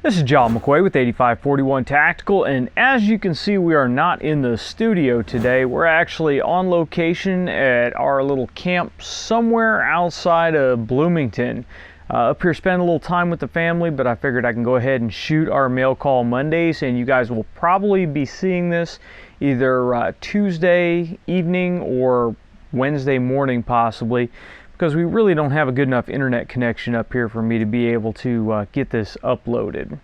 This is John McQuay with 8541 Tactical, and as you can see, we are not in the studio today. We're actually on location at our little camp somewhere outside of Bloomington. Up here spending a little time with the family, but I figured I can go ahead and shoot our Mail Call Mondays, and you guys will probably be seeing this either Tuesday evening or Wednesday morning possibly, because we really don't have a good enough internet connection up here for me to be able to get this uploaded.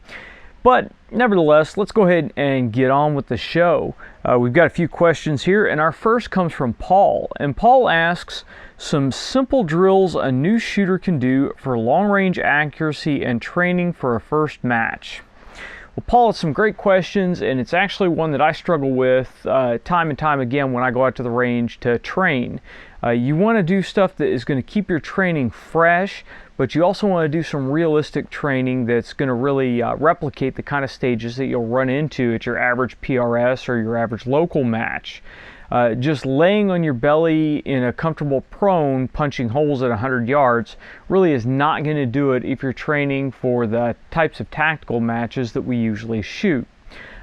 But nevertheless, let's go ahead and get on with the show. We've got a few questions here, and our first comes from Paul. And Paul asks, some simple drills a new shooter can do for long-range accuracy and training for a first match. Well, Paul, it's some great questions, and it's actually one that I struggle with time and time again when I go out to the range to train. You want to do stuff that is going to keep your training fresh, but you also want to do some realistic training that's going to really replicate the kind of stages that you'll run into at your average PRS or your average local match. Just laying on your belly in a comfortable prone, punching holes at 100 yards, really is not going to do it if you're training for the types of tactical matches that we usually shoot.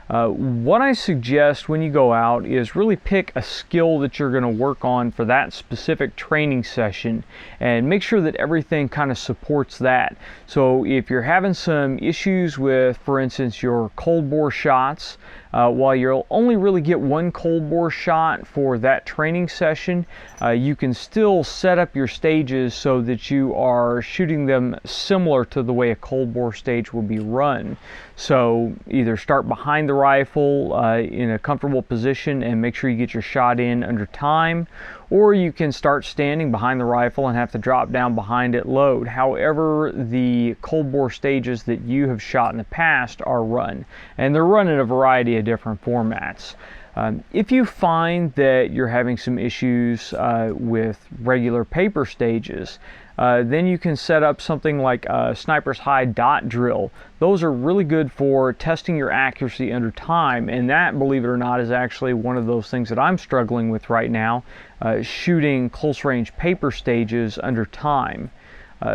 What I suggest when you go out is really pick a skill that you're going to work on for that specific training session and make sure that everything kind of supports that. So if you're having some issues with, for instance, your cold bore shots, while you'll only really get one cold bore shot for that training session, you can still set up your stages so that you are shooting them similar to the way a cold bore stage will be run. So either start behind the rifle in a comfortable position and make sure you get your shot in under time, or you can start standing behind the rifle and have to drop down behind it load. However the cold bore stages that you have shot in the past are run, and they're run in a variety of different formats. If you find that you're having some issues with regular paper stages, then you can set up something like a sniper's high dot drill. Those are really good for testing your accuracy under time, and that, believe it or not, is actually one of those things that I'm struggling with right now, shooting close range paper stages under time.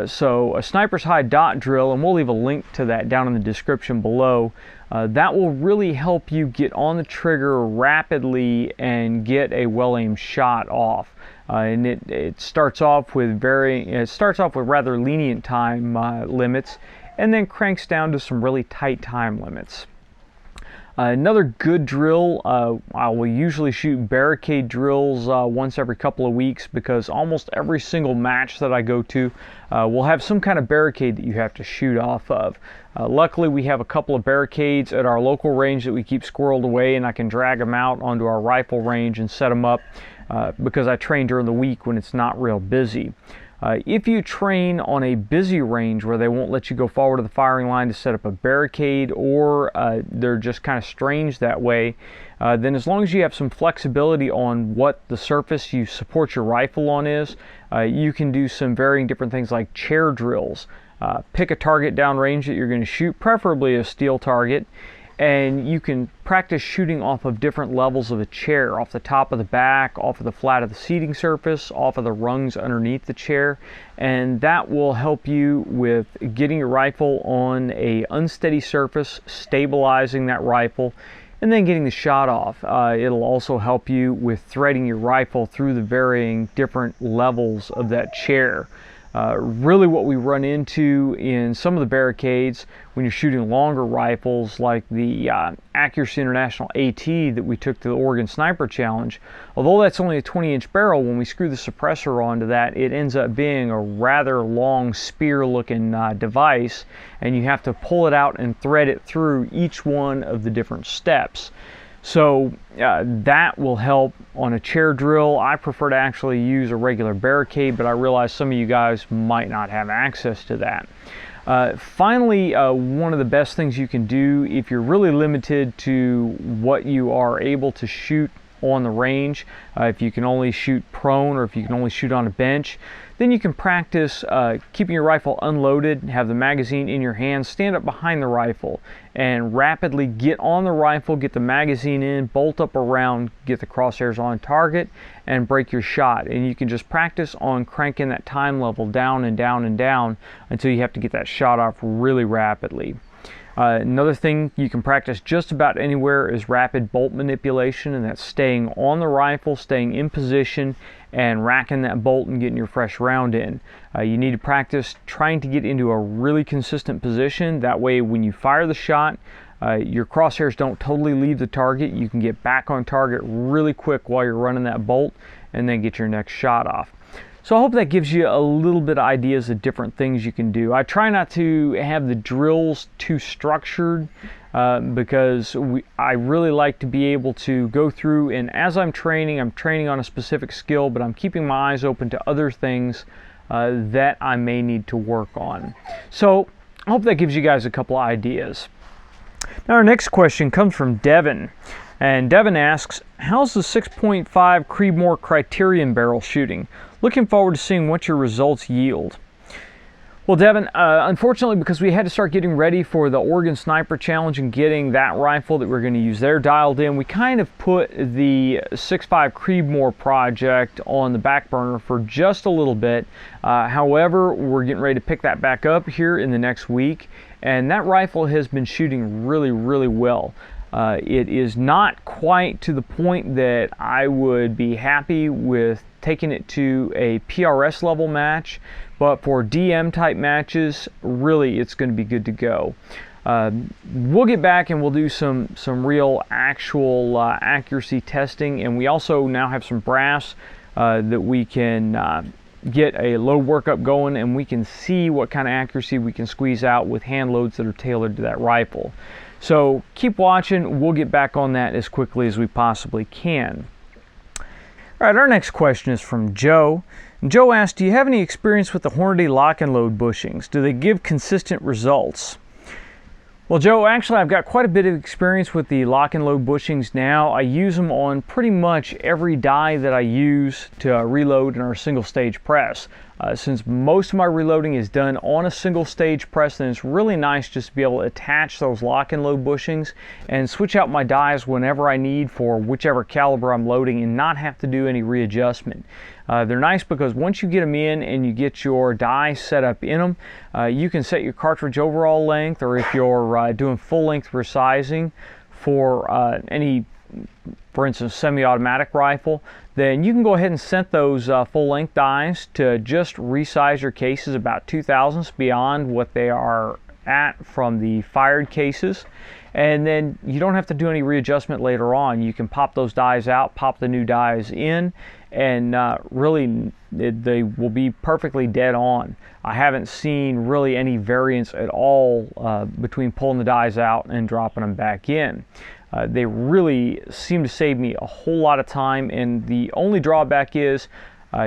So a sniper's high dot drill, and we'll leave a link to that down in the description below, that will really help you get on the trigger rapidly and get a well-aimed shot off. And it starts off with rather lenient time limits, and then cranks down to some really tight time limits. Another good drill, I will usually shoot barricade drills once every couple of weeks, because almost every single match that I go to will have some kind of barricade that you have to shoot off of. Luckily, we have a couple of barricades at our local range that we keep squirreled away, and I can drag them out onto our rifle range and set them up because I train during the week when it's not real busy. If you train on a busy range where they won't let you go forward to the firing line to set up a barricade, or they're just kind of strange that way, then as long as you have some flexibility on what the surface you support your rifle on is, you can do some varying different things like chair drills. Pick a target downrange that you're going to shoot, preferably a steel target, and you can practice shooting off of different levels of a chair, off the top of the back, off of the flat of the seating surface, off of the rungs underneath the chair, and that will help you with getting your rifle on a unsteady surface, stabilizing that rifle, and then getting the shot off. It'll also help you with threading your rifle through the varying different levels of that chair. Really what we run into in some of the barricades when you're shooting longer rifles, like the Accuracy International AT that we took to the Oregon Sniper Challenge, although that's only a 20-inch barrel, when we screw the suppressor onto that, it ends up being a rather long spear-looking device, and you have to pull it out and thread it through each one of the different steps. So that will help on a chair drill. I prefer to actually use a regular barricade, but I realize some of you guys might not have access to that. Finally, one of the best things you can do if you're really limited to what you are able to shoot on the range, if you can only shoot prone or if you can only shoot on a bench, then you can practice keeping your rifle unloaded, have the magazine in your hand, stand up behind the rifle, and rapidly get on the rifle, get the magazine in, bolt up around, get the crosshairs on target, and break your shot. And you can just practice on cranking that time level down and down and down until you have to get that shot off really rapidly. Another thing you can practice just about anywhere is rapid bolt manipulation, and that's staying on the rifle, staying in position, and racking that bolt and getting your fresh round in. You need to practice trying to get into a really consistent position. That way when you fire the shot, your crosshairs don't totally leave the target. You can get back on target really quick while you're running that bolt and then get your next shot off. So I hope that gives you a little bit of ideas of different things you can do. I try not to have the drills too structured because I really like to be able to go through, and as I'm training on a specific skill, but I'm keeping my eyes open to other things that I may need to work on. So I hope that gives you guys a couple of ideas. Now our next question comes from Devin. And Devin asks, how's the 6.5 Creedmoor Criterion Barrel shooting? Looking forward to seeing what your results yield. Well, Devin, unfortunately, because we had to start getting ready for the Oregon Sniper Challenge and getting that rifle that we're going to use there dialed in, we kind of put the 6.5 Creedmoor project on the back burner for just a little bit. However, we're getting ready to pick that back up here in the next week, and that rifle has been shooting really, really well. It is not quite to the point that I would be happy with taking it to a PRS level match, but for DM type matches, really it's going to be good to go. We'll get back and we'll do some real actual accuracy testing, and we also now have some brass that we can get a load workup going, and we can see what kind of accuracy we can squeeze out with hand loads that are tailored to that rifle. So keep watching. We'll get back on that as quickly as we possibly can. All right, our next question is from Joe. Joe asked, do you have any experience with the Hornady lock and load bushings? Do they give consistent results? Well, Joe, actually I've got quite a bit of experience with the lock and load bushings now. I use them on pretty much every die that I use to reload in our single stage press. Since most of my reloading is done on a single stage press, then it's really nice just to be able to attach those lock and load bushings and switch out my dies whenever I need for whichever caliber I'm loading and not have to do any readjustment. They're nice because once you get them in and you get your die set up in them, you can set your cartridge overall length, or if you're doing full length resizing for any, for instance, semi-automatic rifle, then you can go ahead and set those full length dies to just resize your cases about 2/1000ths beyond what they are at from the fired cases, and then you don't have to do any readjustment later on. You can pop those dies out, pop the new dies in, and really they will be perfectly dead on. I haven't seen really any variance at all between pulling the dies out and dropping them back in. They really seem to save me a whole lot of time, and the only drawback is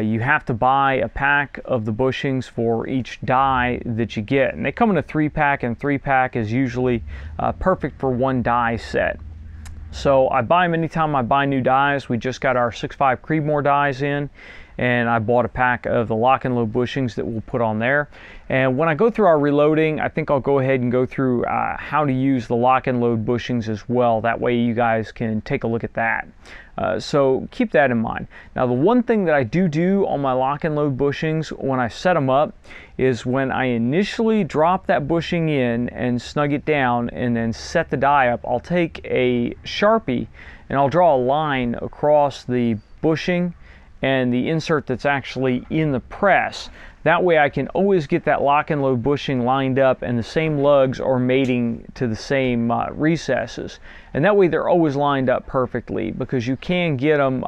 you have to buy a pack of the bushings for each die that you get, and they come in a 3-pack, and 3-pack is usually perfect for one die set. So I buy them anytime I buy new dies. We just got our 6.5 Creedmoor dies in, and I bought a pack of the lock and load bushings that we'll put on there. And when I go through our reloading, I think I'll go ahead and go through how to use the lock and load bushings as well. That way you guys can take a look at that. So keep that in mind. Now, the one thing that I do on my lock and load bushings when I set them up is when I initially drop that bushing in and snug it down and then set the die up, I'll take a Sharpie and I'll draw a line across the bushing and the insert that's actually in the press. That way I can always get that lock and load bushing lined up and the same lugs are mating to the same recesses. And that way they're always lined up perfectly, because you can get them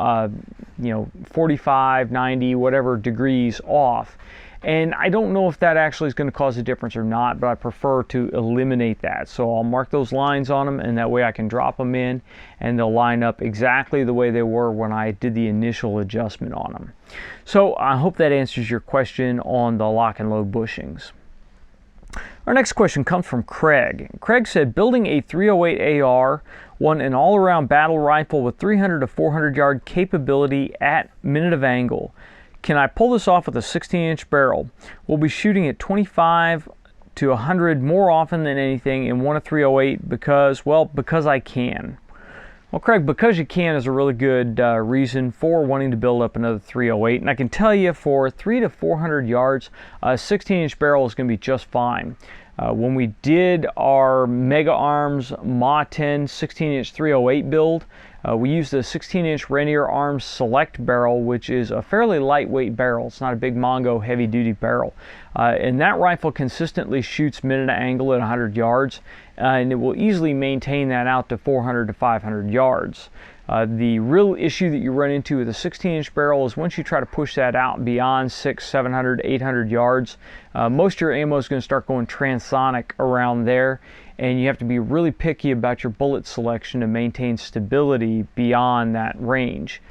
45, 90, whatever degrees off. And I don't know if that actually is going to cause a difference or not, but I prefer to eliminate that. So I'll mark those lines on them, and that way I can drop them in and they'll line up exactly the way they were when I did the initial adjustment on them. So I hope that answers your question on the lock and load bushings. Our next question comes from Craig. Craig said, building a 308 AR, won an all-around battle rifle with 300 to 400 yard capability at minute of angle. Can I pull this off with a 16-inch barrel? We'll be shooting at 25 to 100 more often than anything and want a 308 because I can. Well, Craig, because you can is a really good reason for wanting to build up another 308. And I can tell you, for 300 to 400 yards, a 16-inch barrel is going to be just fine. When we did our Mega Arms Ma 10 16-inch 308 build, we used a 16-inch Rainier Arms Select barrel, which is a fairly lightweight barrel. It's not a big Mongo heavy-duty barrel. And that rifle consistently shoots minute angle at 100 yards, and it will easily maintain that out to 400 to 500 yards. The real issue that you run into with a 16-inch barrel is once you try to push that out beyond 600, 700, 800 yards, most of your ammo is going to start going transonic around there, and you have to be really picky about your bullet selection to maintain stability beyond that range.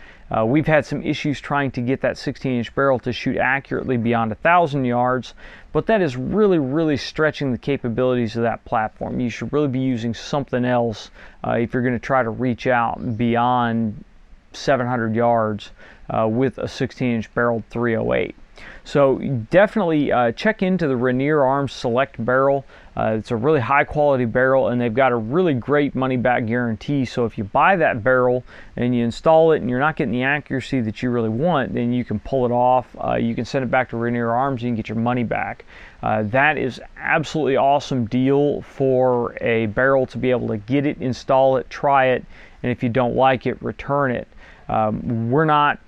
We've had some issues trying to get that 16-inch barrel to shoot accurately beyond 1,000 yards, but that is really stretching the capabilities of that platform. You should really be using something else if you're going to try to reach out beyond 700 yards with a 16-inch barreled 308. So definitely check into the Rainier Arms Select barrel. It's a really high quality barrel, and they've got a really great money back guarantee. So if you buy that barrel and you install it and you're not getting the accuracy that you really want, then you can pull it off. You can send it back to Rainier Arms and you can get your money back. That is absolutely awesome deal for a barrel to be able to get it, install it, try it, and if you don't like it, return it. We're not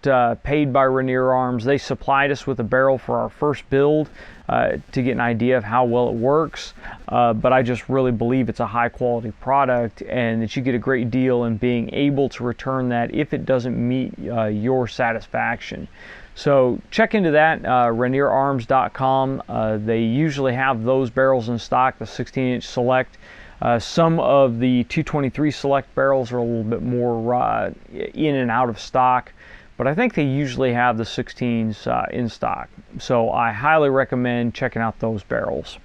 paid by Rainier Arms. They supplied us with a barrel for our first build to get an idea of how well it works, but I just really believe it's a high quality product and that you get a great deal in being able to return that if it doesn't meet your satisfaction. So check into that, rainierarms.com. They usually have those barrels in stock, the 16-inch Select. Some of the 223 Select barrels are a little bit more in and out of stock, but I think they usually have the 16s in stock. So I highly recommend checking out those barrels.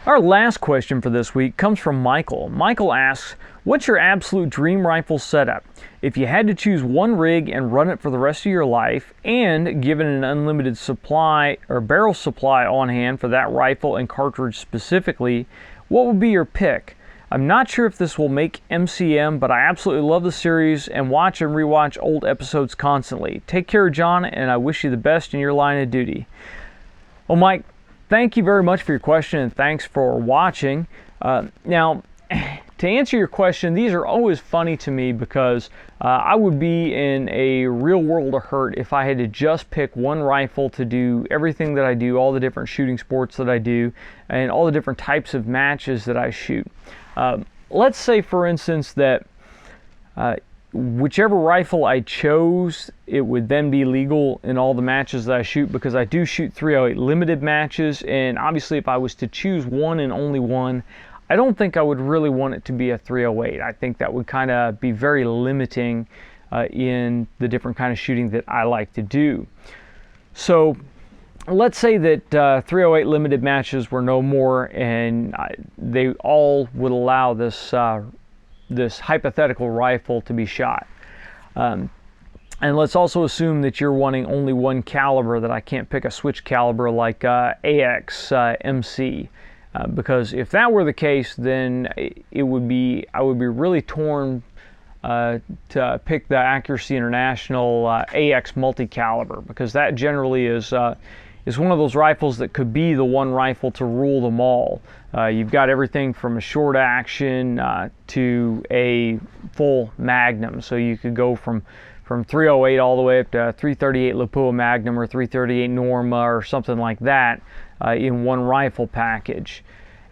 Our last question for this week comes from Michael. Michael asks, what's your absolute dream rifle setup? If you had to choose one rig and run it for the rest of your life, and given an unlimited supply or barrel supply on hand for that rifle and cartridge specifically, what would be your pick? I'm not sure if this will make MCM, but I absolutely love the series and watch and rewatch old episodes constantly. Take care, John, and I wish you the best in your line of duty. Well, Mike, thank you very much for your question, and thanks for watching. Now, to answer your question, these are always funny to me because I would be in a real world of hurt if I had to just pick one rifle to do everything that I do, all the different shooting sports that I do, and all the different types of matches that I shoot. Let's say, for instance, that whichever rifle I chose, it would then be legal in all the matches that I shoot, because I do shoot 308 limited matches, and obviously if I was to choose one and only one, I don't think I would really want it to be a 308. I think that would kind of be very limiting in the different kind of shooting that I like to do. So let's say that 308 limited matches were no more, and they all would allow this this hypothetical rifle to be shot. And let's also assume that you're wanting only one caliber, that I can't pick a switch caliber like AX MC. Because if that were the case, then I would be really torn to pick the Accuracy International AX multi-caliber, because that generally is one of those rifles that could be the one rifle to rule them all. You've got everything from a short action to a full Magnum, so you could go from 308 all the way up to 338 Lapua Magnum or 338 Norma or something like that in one rifle package.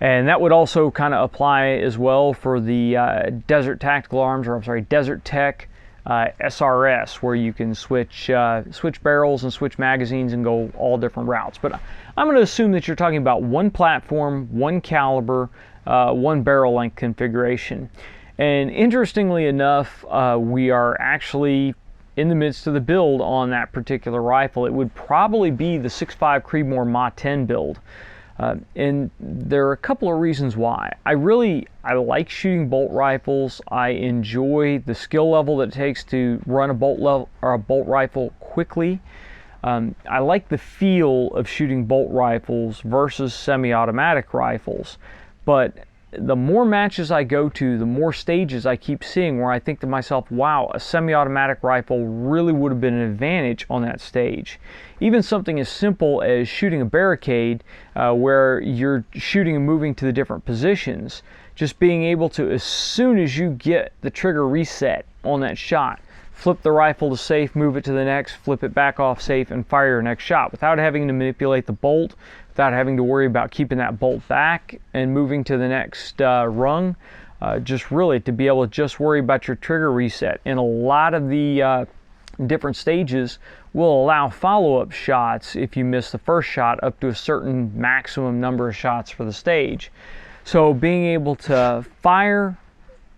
And that would also kind of apply as well for the Desert Tactical Arms, or I'm sorry, Desert Tech SRS, where you can switch barrels and switch magazines and go all different routes. But I'm going to assume that you're talking about one platform, one caliber, one barrel length configuration. And interestingly enough, we are actually in the midst of the build on that particular rifle. It would probably be the 6.5 Creedmoor Ma 10 build. And there are a couple of reasons why. I like shooting bolt rifles. I enjoy the skill level that it takes to run a bolt rifle quickly. I like the feel of shooting bolt rifles versus semi-automatic rifles. But the more matches I go to, the more stages I keep seeing where I think to myself, wow, a semi-automatic rifle really would have been an advantage on that stage. Even something as simple as shooting a barricade where you're shooting and moving to the different positions, just being able to, as soon as you get the trigger reset on that shot, flip the rifle to safe, move it to the next, flip it back off safe, and fire your next shot without having to manipulate the bolt, without having to worry about keeping that bolt back and moving to the next rung. Just really to be able to just worry about your trigger reset. And a lot of the different stages will allow follow-up shots if you miss the first shot up to a certain maximum number of shots for the stage. So being able to fire,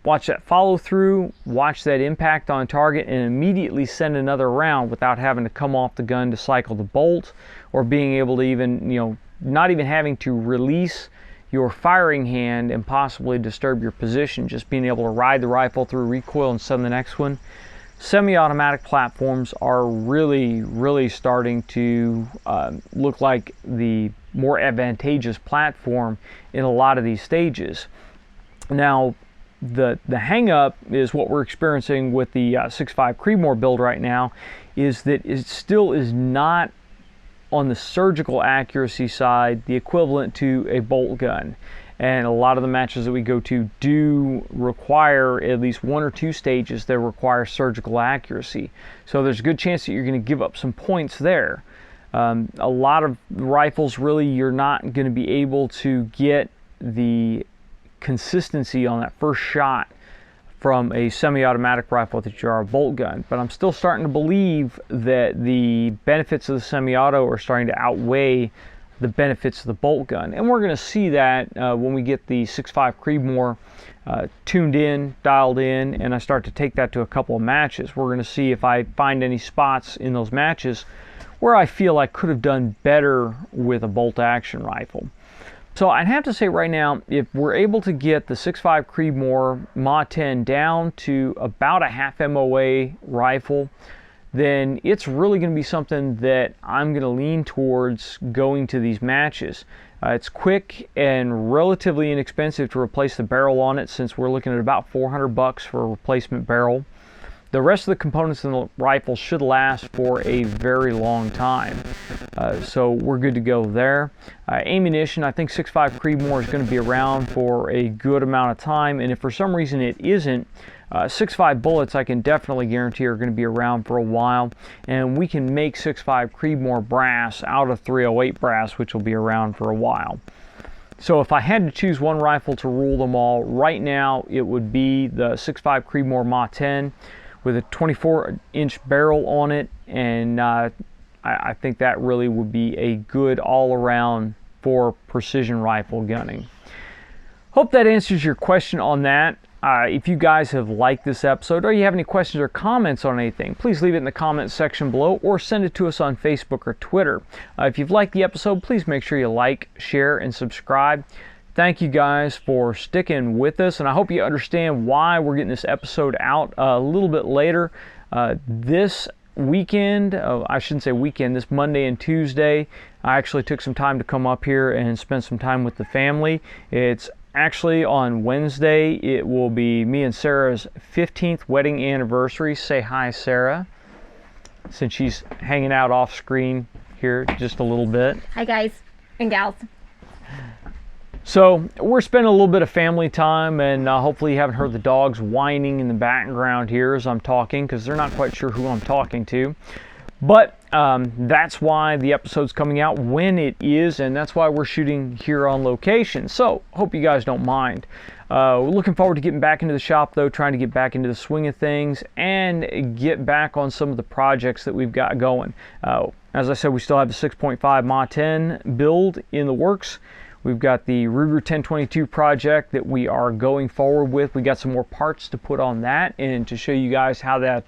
watch that follow through, watch that impact on target, and immediately send another round without having to come off the gun to cycle the bolt, or being able to even, not even having to release your firing hand and possibly disturb your position, just being able to ride the rifle through recoil and send the next one. Semi-automatic platforms are really starting to look like the more advantageous platform in a lot of these stages. Now, the hang up is what we're experiencing with the 6.5 Creedmoor build right now, is that it still is not on the surgical accuracy side the equivalent to a bolt gun. And a lot of the matches that we go to do require at least one or two stages that require surgical accuracy. So there's a good chance that you're going to give up some points there. A lot of rifles, really, you're not going to be able to get the consistency on that first shot from a semi-automatic rifle that you are a bolt gun. But I'm still starting to believe that the benefits of the semi-auto are starting to outweigh the benefits of the bolt gun. And we're going to see that when we get the 6.5 Creedmoor tuned in, dialed in, and I start to take that to a couple of matches. We're going to see if I find any spots in those matches where I feel I could have done better with a bolt action rifle. So I'd have to say right now, if we're able to get the 6.5 Creedmoor Mod 10 down to about a half MOA rifle, then it's really going to be something that I'm going to lean towards going to these matches. It's quick and relatively inexpensive to replace the barrel on it, since we're looking at about $400 for a replacement barrel. The rest of the components in the rifle should last for a very long time, so we're good to go there. Ammunition, I think 6.5 Creedmoor is going to be around for a good amount of time, and if for some reason it isn't, 6.5 bullets I can definitely guarantee are going to be around for a while, and we can make 6.5 Creedmoor brass out of 308 brass, which will be around for a while. So if I had to choose one rifle to rule them all, right now it would be the 6.5 Creedmoor Mod 10 with a 24-inch barrel on it, and I think that really would be a good all-around for precision rifle gunning. Hope that answers your question on that. If you guys have liked this episode, or you have any questions or comments on anything, please leave it in the comments section below, or send it to us on Facebook or Twitter. If you've liked the episode, please make sure you like, share, and subscribe. Thank you guys for sticking with us, and I hope you understand why we're getting this episode out a little bit later. This weekend, I shouldn't say weekend, this Monday and Tuesday, I actually took some time to come up here and spend some time with the family. It's actually on Wednesday, it will be me and Sarah's 15th wedding anniversary. Say hi, Sarah, since she's hanging out off screen here just a little bit. Hi guys and gals. So we're spending a little bit of family time, and hopefully you haven't heard the dogs whining in the background here as I'm talking, because they're not quite sure who I'm talking to. But that's why the episode's coming out when it is, and that's why we're shooting here on location. So hope you guys don't mind. We're looking forward to getting back into the shop, though, trying to get back into the swing of things and get back on some of the projects that we've got going. As I said, we still have the 6.5 Mod 10 build in the works. We've got the Ruger 1022 project that we are going forward with. We got some more parts to put on that, and to show you guys how that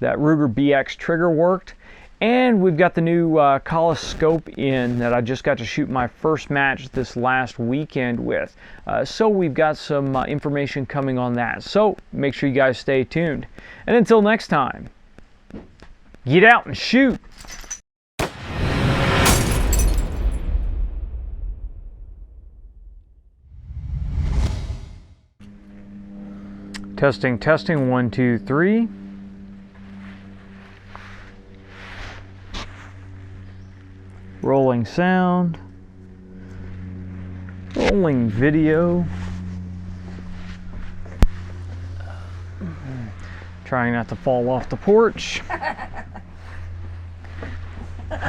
Ruger BX trigger worked. And we've got the new Collis scope in that I just got to shoot my first match this last weekend with. So we've got some information coming on that. So make sure you guys stay tuned. And until next time, get out and shoot. Testing, testing, 1, 2, 3. Rolling sound. Rolling video. Trying not to fall off the porch. If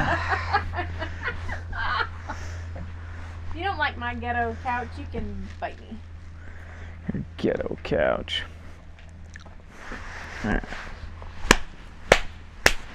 you don't like my ghetto couch, you can bite me. Your ghetto couch. All right.